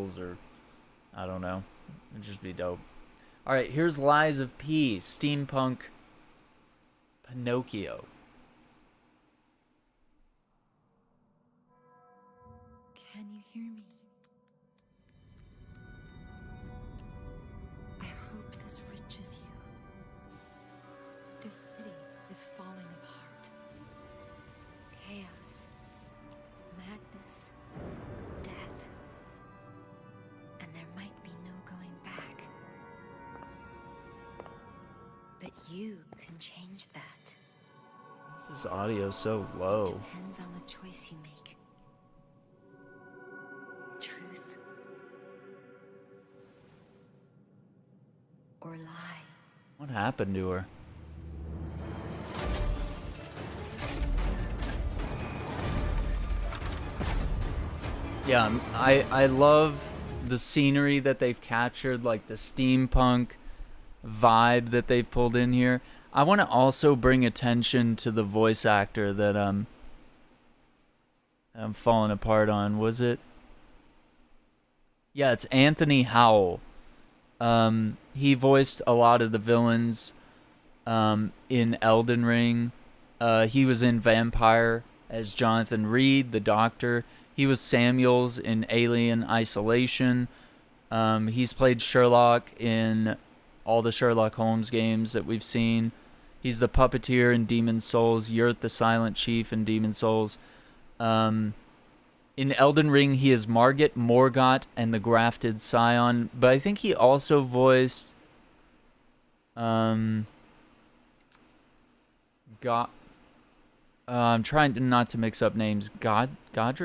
skills, or I don't know. It'd just be dope. Alright, here's Lies of P, steampunk Pinocchio. Can you hear me? I hope this reaches you. This city is falling apart. Chaos, madness, death. And there might be no going back. But you can change that. This audio so low. Depends on the choice you make. Truth or lie. What happened to her? Yeah, I love the scenery that they've captured, like the steampunk vibe that they've pulled in here. I want to also bring attention to the voice actor that I'm falling apart on. Was it? Yeah, it's Anthony Howell. He voiced a lot of the villains in Elden Ring. He was in Vampire as Jonathan Reed, the Doctor. He was Samuels in Alien Isolation. He's played Sherlock in all the Sherlock Holmes games that we've seen. He's the puppeteer in Demon's Souls. Yurt the Silent Chief in Demon's Souls. In Elden Ring, he is Margit, Morgott, and the Grafted Scion. But I think he also voiced I'm trying not to mix up names. Godfrey.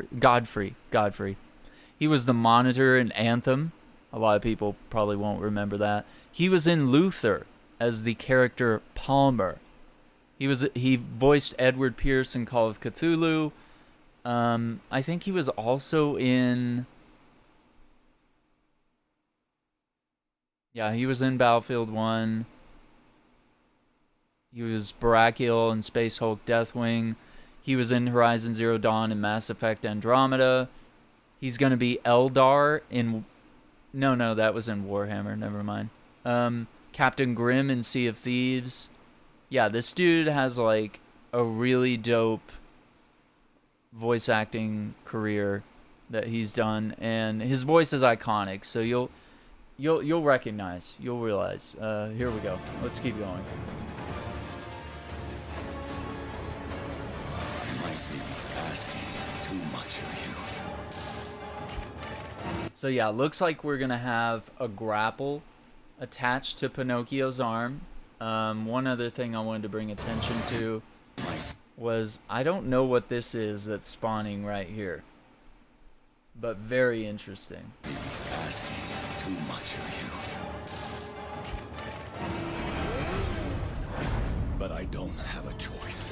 He was the Monitor in Anthem. A lot of people probably won't remember that. He was in Luther as the character Palmer. He voiced Edward Pierce in Call of Cthulhu. I think he was also in... Yeah, he was in Battlefield 1. He was Barakiel in Space Hulk Deathwing. He was in Horizon Zero Dawn and Mass Effect Andromeda. He's going to be Eldar in... No, that was in Warhammer. Never mind. Captain Grimm in Sea of Thieves. Yeah, this dude has, like, a really dope voice acting career that he's done, and his voice is iconic, so you'll recognize, you'll realize. Here we go. Let's keep going. I might be asking too much of you. So yeah, looks like we're gonna have a grapple attached to Pinocchio's arm. One other thing I wanted to bring attention to was, I don't know what this is that's spawning right here, but very interesting. Asking too much of you. But I don't have a choice.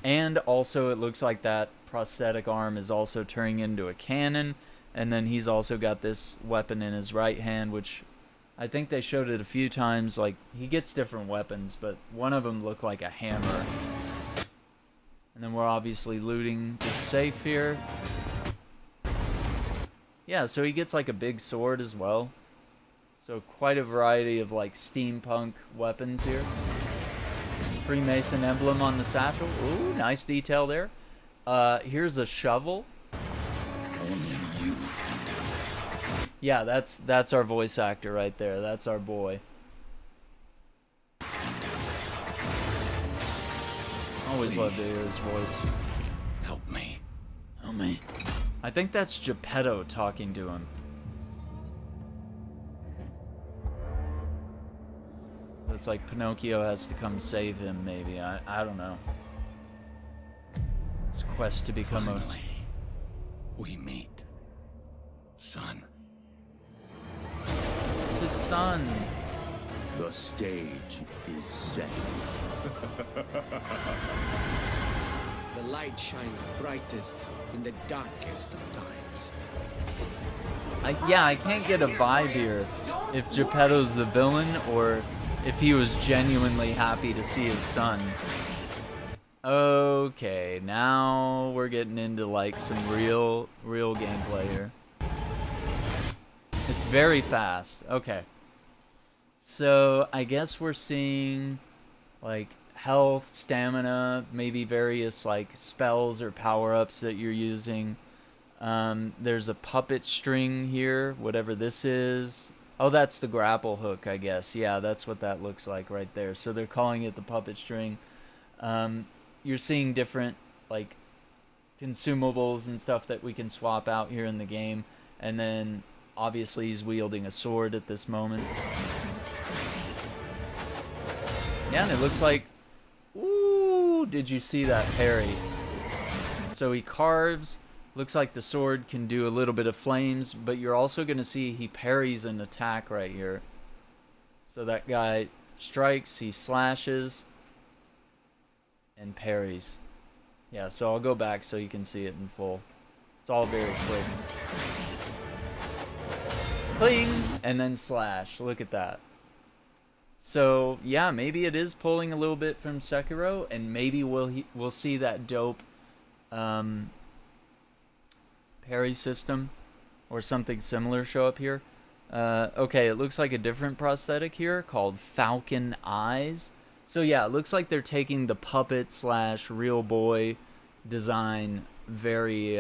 And also, it looks like that prosthetic arm is also turning into a cannon, and then he's also got this weapon in his right hand, which I think they showed it a few times. Like, he gets different weapons, but one of them looked like a hammer. And then we're obviously looting the safe here. Yeah, so he gets like a big sword as well. So quite a variety of like steampunk weapons here. Freemason emblem on the satchel. Ooh, nice detail there. Here's a shovel. Only you can do this. Yeah, that's our voice actor right there. That's our boy. Always love to hear his voice. Help me. Help me. I think that's Geppetto talking to him. It's like Pinocchio has to come save him, maybe. I don't know. His quest to become Finally, we meet. Son. It's his son. The stage is set. The light shines brightest in the darkest of times. Yeah, I can't get a vibe here if Geppetto's the villain or if he was genuinely happy to see his son. Okay, now we're getting into like some real gameplay here. It's very fast. Okay. So I guess we're seeing like health, stamina, maybe various like spells or power-ups that you're using. There's a puppet string here, whatever this is. Oh, that's the grapple hook, I guess. Yeah, that's what that looks like right there. So they're calling it the puppet string. You're seeing different like consumables and stuff that we can swap out here in the game. And then obviously he's wielding a sword at this moment. Yeah, and it looks like, ooh, did you see that parry? So he carves. Looks like the sword can do a little bit of flames, but you're also going to see he parries an attack right here. So that guy strikes, he slashes, and parries. Yeah, so I'll go back so you can see it in full. It's all very quick. Cling! And then slash. Look at that. So, yeah, maybe it is pulling a little bit from Sekiro, and maybe we'll see that dope parry system or something similar show up here. Okay, it looks like a different prosthetic here called Falcon Eyes. So yeah, it looks like they're taking the puppet slash real boy design very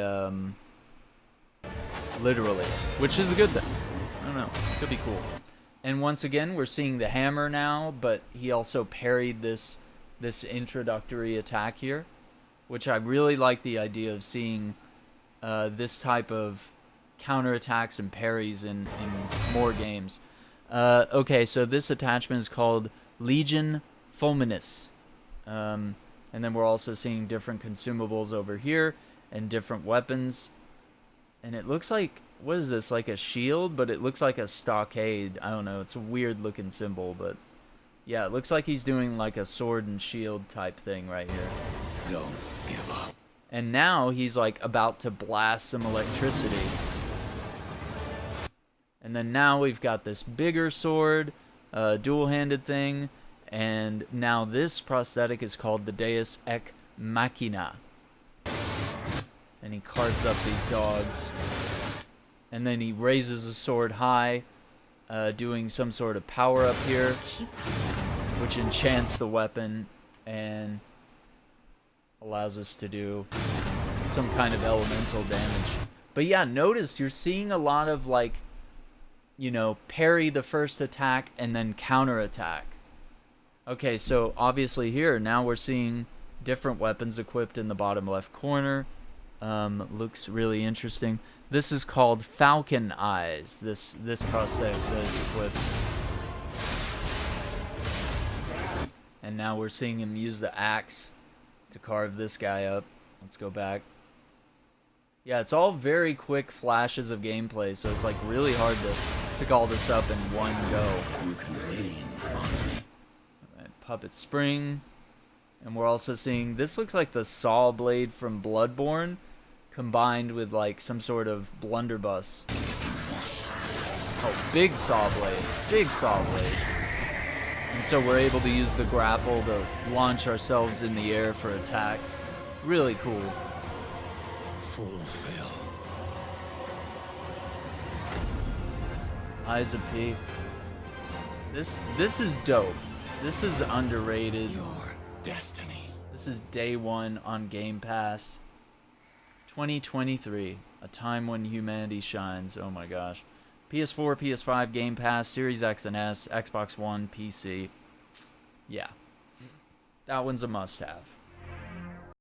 literally, which is a good thing. I don't know, could be cool. And once again, we're seeing the hammer now, but he also parried this introductory attack here, which I really like the idea of seeing this type of counterattacks and parries in more games. Okay, so this attachment is called Legion Fulminus. And then we're also seeing different consumables over here and different weapons. And it looks like, what is this, like a shield? But it looks like a stockade. I don't know, it's a weird looking symbol, but yeah, it looks like he's doing like a sword and shield type thing right here. Don't give up. And now he's like about to blast some electricity. And then now we've got this bigger sword, dual-handed thing. And now this prosthetic is called the Deus Ex Machina. And he carves up these dogs. And then he raises the sword high, doing some sort of power-up here, which enchants the weapon and allows us to do some kind of elemental damage. But yeah, notice you're seeing a lot of like, you know, parry the first attack and then counterattack. Okay, so obviously here now we're seeing different weapons equipped in the bottom left corner. Looks really interesting. This is called Falcon Eyes. This prosthetic that is equipped. And now we're seeing him use the axe to carve this guy up. Let's go back. Yeah, it's all very quick flashes of gameplay, so it's like really hard to pick all this up in one go. You can lean on me. Alright, puppet spring. And we're also seeing, this looks like the saw blade from Bloodborne combined with like some sort of blunderbuss. Oh, big saw blade. Big saw blade. And so we're able to use the grapple to launch ourselves in the air for attacks. Really cool. Fulfill. Eyes of P. This is dope. This is underrated. Your destiny. This is day one on Game Pass. 2023, a time when humanity shines. Oh my gosh. PS4, PS5, Game Pass, Series X and S, Xbox One, PC. Yeah. That one's a must-have.